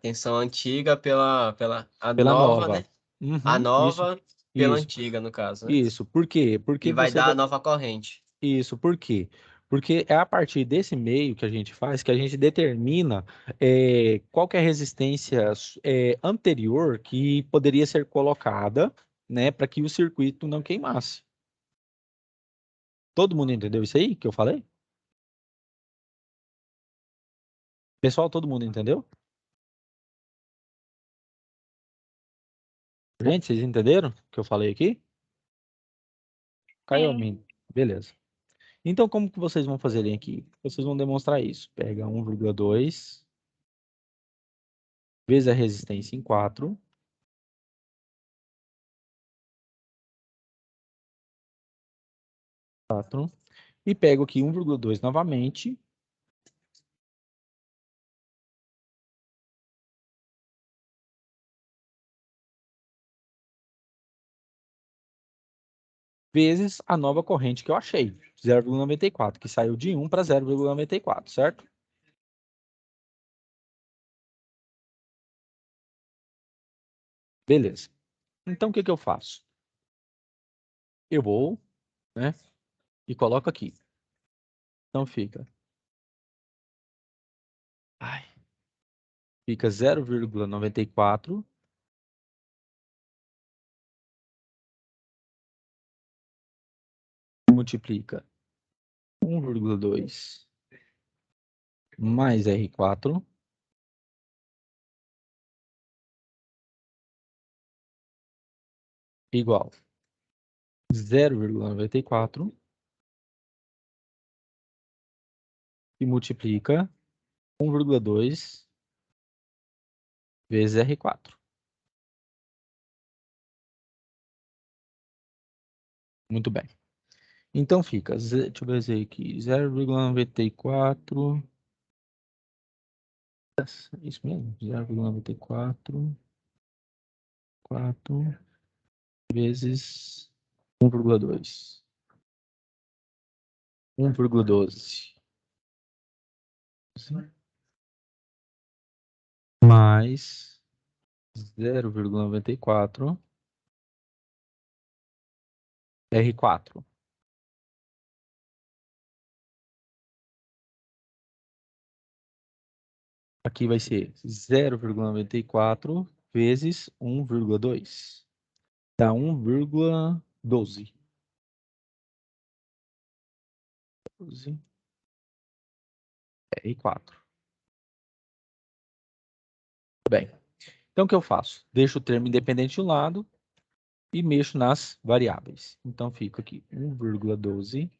tensão antiga pela a Pela nova, né? nova. A Uhum, isso, nova pela isso, antiga, no caso, né? isso. Por quê? Porque E vai você dar a vai... nova corrente. Isso, por quê? Porque é a partir desse meio que a gente faz que a gente determina qual que é a resistência anterior que poderia ser colocada, né, para que o circuito não queimasse. Todo mundo entendeu isso aí que eu falei? Pessoal, todo mundo entendeu? Gente, vocês entenderam o que eu falei aqui? Caiu a Sim. mim. Beleza. Então, como que vocês vão fazer aqui? Vocês vão demonstrar isso. Pega 1,2 vezes a resistência em 4. E pego aqui 1,2 novamente. Vezes a nova corrente que eu achei. 0,94, que saiu de 1 para 0,94, certo? Beleza. Então, o que que eu faço? Eu vou, né, e coloco aqui. Então, fica 0,94 multiplica 1,2 mais R4 igual 0,94 e multiplica 1,2 vezes R4. Muito bem. Então fica, deixa eu ver aqui, 0,94, isso mesmo, 0,94, 4 vezes 1,2, 1,12, mais 0,94 R4. Aqui vai ser 0,94 vezes 1,2. Dá 1,12. 12 R4. Bem, então o que eu faço? Deixo o termo independente de um lado e mexo nas variáveis. Então fica aqui 1,12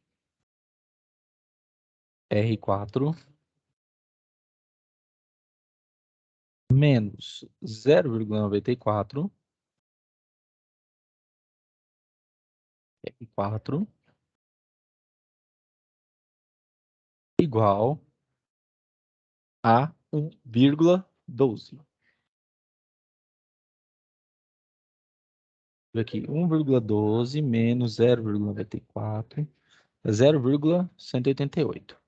R4 menos 0,94 R4 igual a 1,12. Aqui, 1,12 menos 0,94 é 0,188.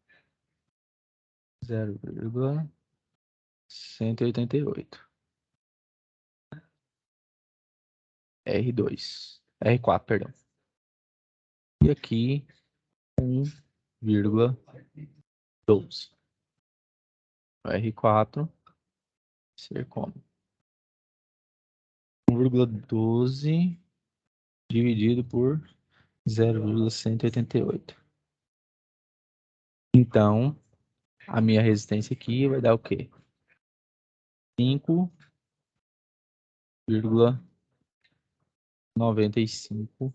0,188. R2. R4, perdão. E aqui, 1,12. R4 ser como? 1,12 dividido por 0,188. Então, a minha resistência aqui vai dar o quê? 5,95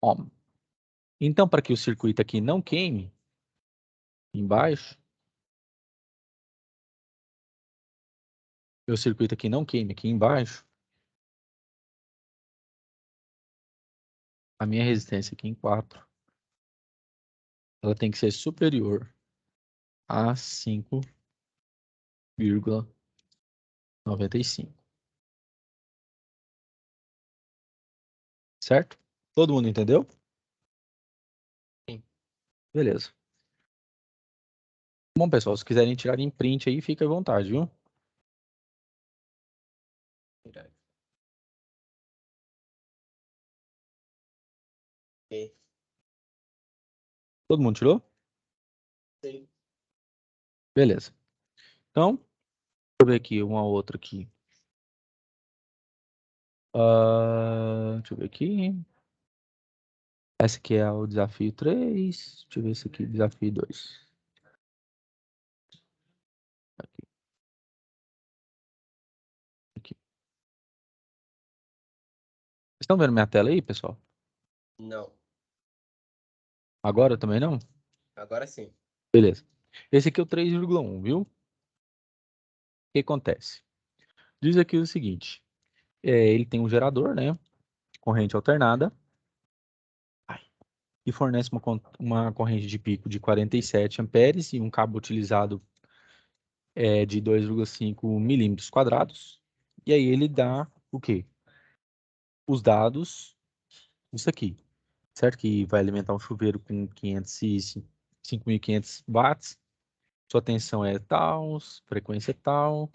ohm. Então, para que o circuito aqui não queime embaixo, o circuito aqui não queime aqui embaixo, a minha resistência aqui em 4, ela tem que ser superior a 5,95. Certo? Todo mundo entendeu? Sim. Beleza. Bom, pessoal, se quiserem tirar em print aí, fica à vontade, viu? Ok. Todo mundo tirou? Sim. Beleza. Então, deixa eu ver aqui uma outra aqui. Deixa eu ver aqui. Essa aqui é o desafio 3. Deixa eu ver esse aqui, desafio 2. Aqui. Aqui. Estão vendo minha tela aí, pessoal? Não. Agora também não? Agora sim. Beleza. Esse aqui é o 3,1, viu? O que acontece? Diz aqui o seguinte. Ele tem um gerador, né? Corrente alternada. E fornece uma corrente de pico de 47 amperes e um cabo utilizado de 2,5 milímetros quadrados. E aí ele dá o quê? Os dados, isso aqui, certo? Que vai alimentar um chuveiro com 5.500 watts. Sua tensão é tal, frequência tal,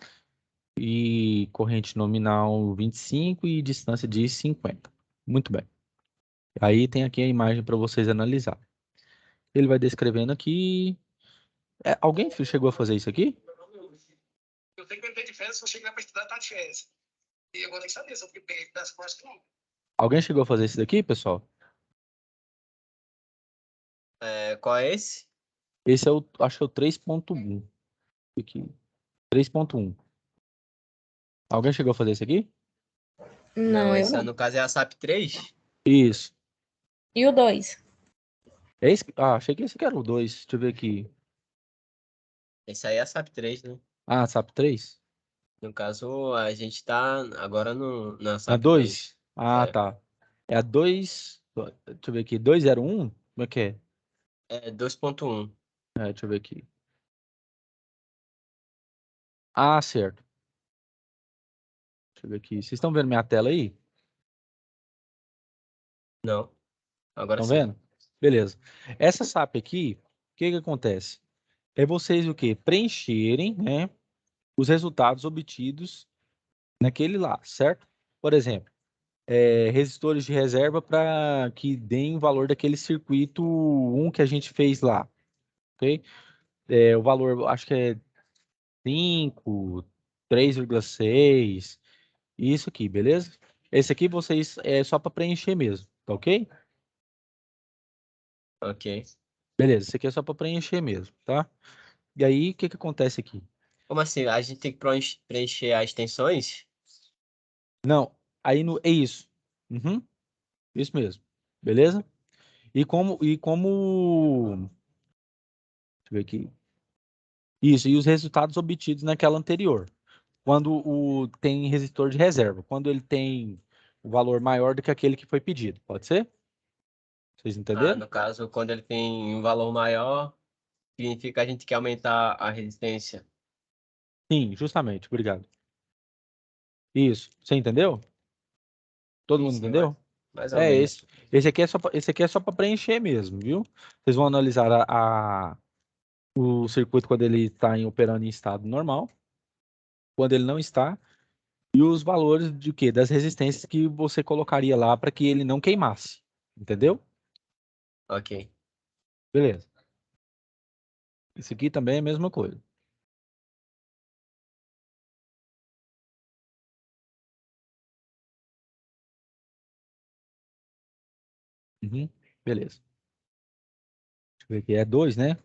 e corrente nominal 25 e distância de 50. Muito bem. Aí tem aqui a imagem para vocês analisar. Ele vai descrevendo aqui. Alguém chegou a fazer isso aqui? Eu tenho que entender de férias, se eu chegar para estudar, tá de férias. E eu vou ter que saber se eu peguei das coisas que não. Alguém chegou a fazer isso daqui, pessoal? Qual é esse? Esse é acho que é o 3.1. Aqui. 3.1. Alguém chegou a fazer isso aqui? Não, Não, eu esse não. no caso é a SAP 3? Isso. E o 2? É esse? Ah, achei que esse aqui era o 2. Deixa eu ver aqui. Esse aí é a SAP 3, né? Ah, SAP 3? No caso, a gente tá agora na A SAP 2. 2? Ah, É, tá. É a 2. Deixa eu ver aqui. 201? Como é que é? é 2.1. Deixa eu ver aqui. Ah, certo. Deixa eu ver aqui. Vocês estão vendo minha tela aí? Não, agora Estão sim. vendo? Beleza. Essa SAP aqui, o que que acontece? É vocês o quê? Preencherem, né, os resultados obtidos naquele lá, certo? Por exemplo, resistores de reserva para que deem o valor daquele circuito 1 que a gente fez lá, ok? O valor, acho que é 5, 3,6, isso aqui, beleza? Esse aqui vocês é só para preencher mesmo, tá ok? Ok. Beleza, esse aqui é só para preencher mesmo, tá? E aí, o que que acontece aqui? Como assim? A gente tem que preencher as tensões? Não, aí é isso. Uhum, isso mesmo. Beleza? Deixa eu ver aqui. Isso, e os resultados obtidos naquela anterior. Quando tem resistor de reserva, quando ele tem o valor maior do que aquele que foi pedido. Pode ser? Vocês Ah, entenderam? no caso, quando ele tem um valor maior, significa que a gente quer aumentar a resistência. Sim, justamente. Obrigado. Isso. Você entendeu? Todo Sim, mundo sim, entendeu? mais ou É menos. esse. Esse aqui é só para preencher mesmo, viu? Vocês vão analisar o circuito quando ele está operando em estado normal, quando ele não está, e os valores de quê? Das resistências que você colocaria lá para que ele não queimasse. Entendeu? Ok. Beleza. Isso aqui também é a mesma coisa. Uhum. Beleza. Deixa eu ver aqui. É 2, né? Deixa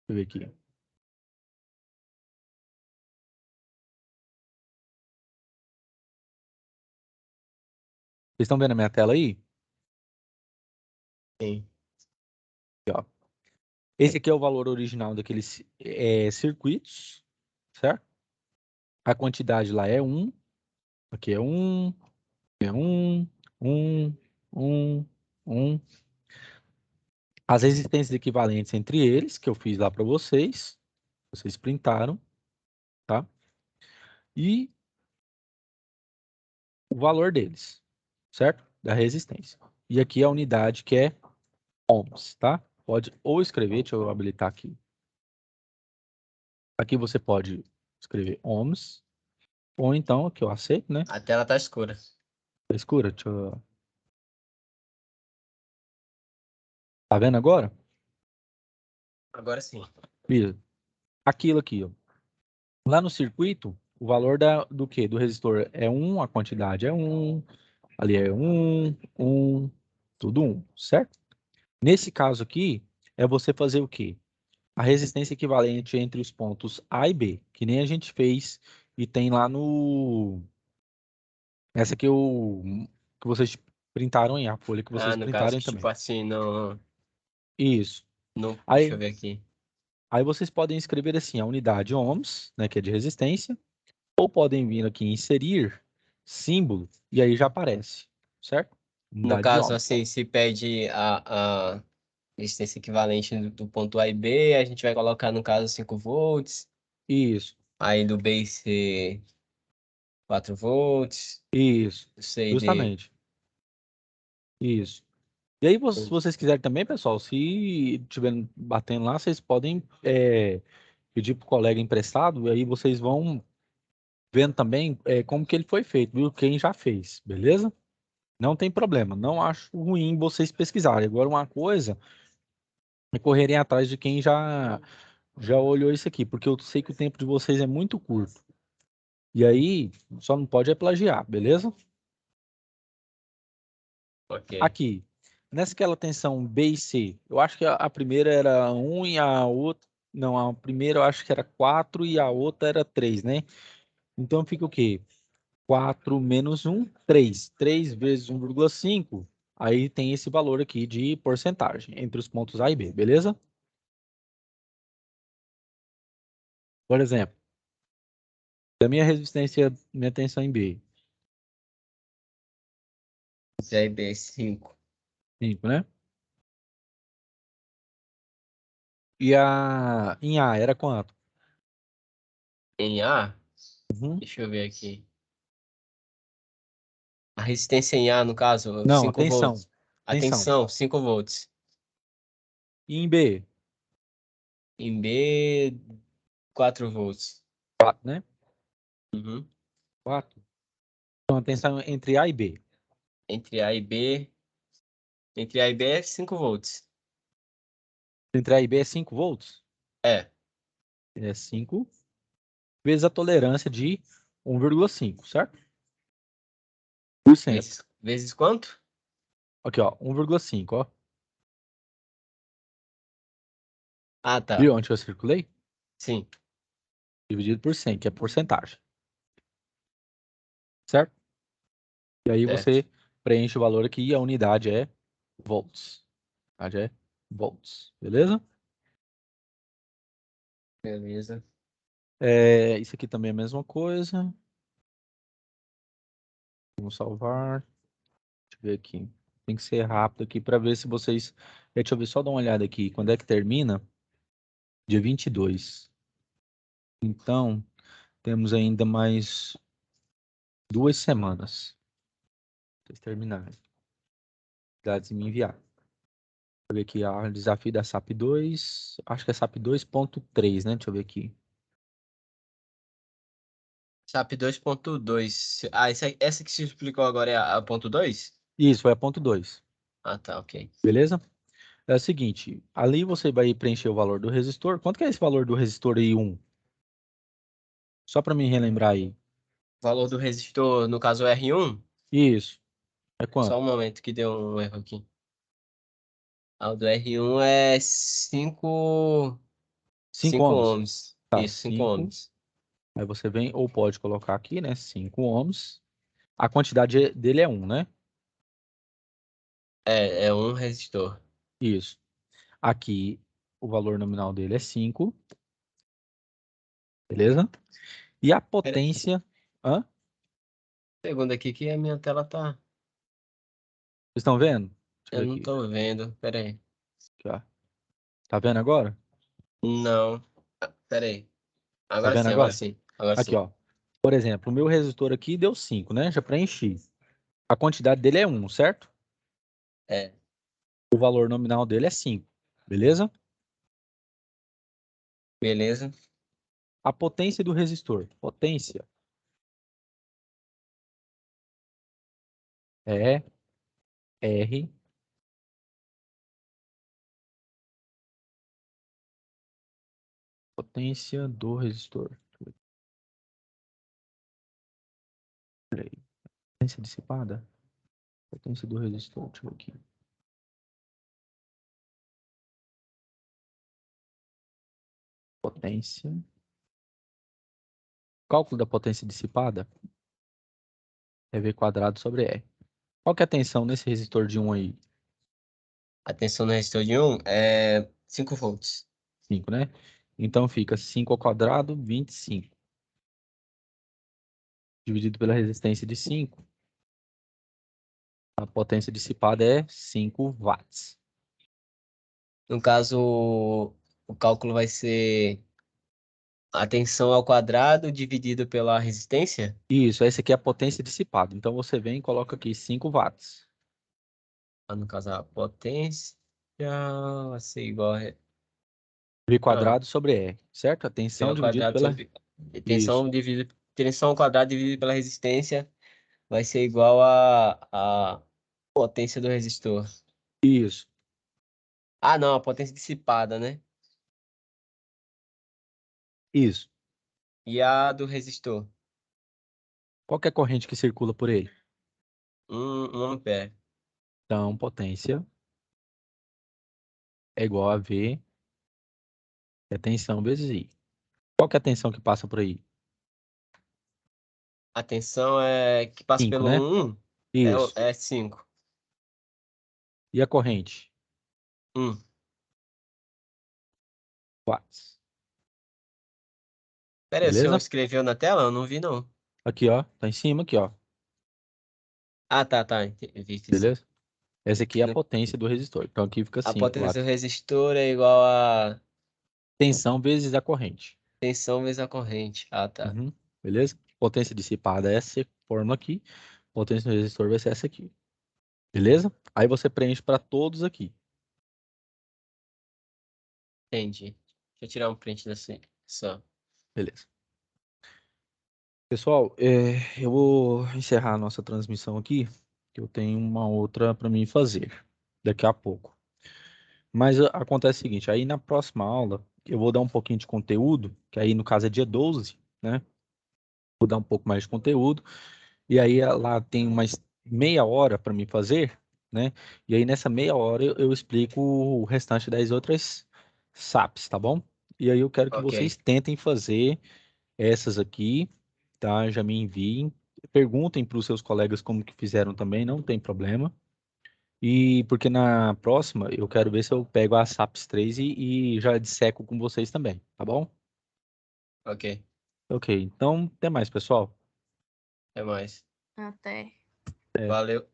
eu ver aqui. Vocês estão vendo a minha tela aí? Sim. Aqui, ó. Esse aqui é o valor original daqueles circuitos, certo? A quantidade lá é 1. Aqui é 1, é 1, 1, 1, 1. As resistências equivalentes entre eles, que eu fiz lá para vocês. Vocês printaram, tá? E o valor deles, certo? Da resistência. E aqui a unidade que é ohms, tá? Pode ou escrever, deixa eu habilitar aqui. Aqui você pode escrever ohms, ou então, que eu aceito, né? A tela tá escura. Tá escura, deixa eu... Tá vendo agora? Agora sim. Isso. Aquilo aqui, ó. Lá no circuito, o valor do quê? Do resistor é 1, a quantidade é 1, ali é 1, 1, tudo 1, certo? Nesse caso aqui, é você fazer o quê? A resistência equivalente entre os pontos A e B, que nem a gente fez e tem lá Essa que que vocês printaram em a folha que vocês No caso, printaram que, também. tipo assim, não, Isso. não. Deixa eu Aí, ver aqui. aí vocês podem escrever assim, a unidade ohms, né, que é de resistência, ou podem vir aqui em inserir símbolo, e aí já aparece, certo? No Unidade de caso, ohms. assim, se pede a resistência equivalente do ponto A e B, a gente vai colocar, no caso, 5 volts. Isso, Aí do B ser 4 volts. isso, Do C e D. justamente. Isso. E aí, se vocês quiserem também, pessoal, se estiverem batendo lá, vocês podem pedir para o colega emprestado, e aí vocês vão vendo também como que ele foi feito, viu? Quem já fez, beleza? Não tem problema, não acho ruim vocês pesquisarem. Agora, uma coisa é correrem atrás de quem já olhou isso aqui, porque eu sei que o tempo de vocês é muito curto. E aí, só não pode plagiar, beleza? Ok. Aqui, nessa tensão B e C, eu acho que a primeira era 1 e a outra. Não, a primeira eu acho que era 4 e a outra era 3, né? Então fica o quê? 4 menos 1, 3. 3 vezes 1,5. Aí tem esse valor aqui de porcentagem entre os pontos A e B, beleza? Por exemplo, da minha resistência, minha tensão em B, C e B 5. 5, né? E em A era quanto? Em A, Uhum. deixa eu ver aqui. A resistência em A, no caso, Não, 5 atenção. volts. Atenção. Atenção, 5 volts. E em B, Em B, 4 volts. 4, né? Uhum. 4. Então, atenção entre A e B. Entre A e B. Entre A e B é 5 volts. Entre A e B é 5 volts. É. É 5 vezes a tolerância de 1,5, certo? Por cento. Vezes quanto? Aqui, ó, 1,5, ó. Ah, tá. Viu onde eu circulei? Sim. Dividido por 100, que é porcentagem. Certo? E aí Certo. você preenche o valor aqui e a unidade é volts. A unidade é volts. Beleza? Beleza. Isso aqui também é a mesma coisa. Vamos salvar. Deixa eu ver aqui. Tem que ser rápido aqui para ver se vocês. Deixa eu ver, só dar uma olhada aqui. Quando é que termina? Dia 22. Então, temos ainda mais 2 semanas. Pra vocês terminarem. Dados me enviar. Deixa eu ver aqui. O desafio da SAP 2. Acho que é SAP 2.3, né? Deixa eu ver aqui. SAP 2.2. Ah, essa que se explicou agora é a ponto 2? Isso, foi a ponto 2. Ah, tá, ok. Beleza? É o seguinte. Ali você vai preencher o valor do resistor. Quanto que é esse valor do resistor I1? Só para me relembrar aí. Valor do resistor, no caso R1. Isso. É Só quanto? um momento que deu um erro aqui. Ah, o do R1 é 5 5 ohms. ohms. Tá, Isso, 5 5. ohms. Aí você vem, ou pode colocar aqui, né? 5 ohms. A quantidade dele é 1, né? É um resistor. Isso. Aqui, o valor nominal dele é 5. Beleza? E a Pera aí, potência. Hã? segundo aqui que a minha tela tá. Vocês estão vendo? Deixa eu Eu ver não aqui. tô vendo. Pera aí. Aqui, ó. Tá vendo agora? Não. Pera aí. Tá Agora vendo sim, agora agora? sim. Agora Aqui, sim. ó. Por exemplo, o meu resistor aqui deu 5, né? Já preenchi. A quantidade dele é 1, certo? É. O valor nominal dele é 5. Beleza? Beleza. A potência do resistor. Potência é R. Potência do resistor. Peraí. Potência dissipada? Potência do resistor. Deixa eu ver aqui. Potência. Cálculo da potência dissipada. É V quadrado sobre E. Qual que é a tensão nesse resistor de 1 aí? A tensão no resistor de 1 é 5 volts. 5, né? Então fica 5 ao quadrado, 25. Dividido pela resistência de 5. A potência dissipada é 5 watts. No caso, o cálculo vai ser a tensão ao quadrado dividido pela resistência. Isso, essa aqui é a potência dissipada. Então você vem e coloca aqui 5 watts. No caso, a potência vai ser igual a... V quadrado sobre E, certo? A V tensão ao dividido quadrado pela... sobre... Isso, Tensão ao quadrado dividido pela resistência vai ser igual a potência do resistor. isso, Ah, não, a potência dissipada, né? isso. E a do resistor? Qual que é a corrente que circula por ele? 1 ampere. Então, potência é igual a V, que é tensão vezes I. Qual que é a tensão que passa por aí? A tensão é que passa 5, pelo né? 1 Isso. é 5. E a corrente? 1. Watts. Pera aí, o senhor Beleza? escreveu na tela? Eu não vi, não. Aqui, ó. Tá em cima, aqui, ó. Ah, tá. Vi sim. Beleza? Essa aqui é a No- potência do resistor. Então aqui fica A 5 potência do watts. resistor é igual a Tensão vezes a corrente. tensão vezes a corrente. Ah, tá. Uhum. Beleza? Potência dissipada é essa fórmula aqui. Potência do resistor vai ser essa aqui. Beleza? Aí você preenche para todos aqui. Entendi. Deixa eu tirar um print dessa. Só. Beleza. Pessoal, eu vou encerrar a nossa transmissão aqui, que eu tenho uma outra para mim fazer daqui a pouco. Mas acontece o seguinte, aí na próxima aula eu vou dar um pouquinho de conteúdo, que aí no caso é dia 12, né? Vou dar um pouco mais de conteúdo, e aí lá tem mais meia hora para mim fazer, né? E aí nessa meia hora eu explico o restante das outras SAPs, tá bom? E aí eu quero que vocês Ok. tentem fazer essas aqui, tá? Já me enviem. Perguntem para os seus colegas como que fizeram também, não tem problema. E porque na próxima eu quero ver se eu pego a SAPS 3 e já disseco com vocês também, tá bom? Ok. Ok, então até mais, pessoal. Até mais. Até. É. Valeu.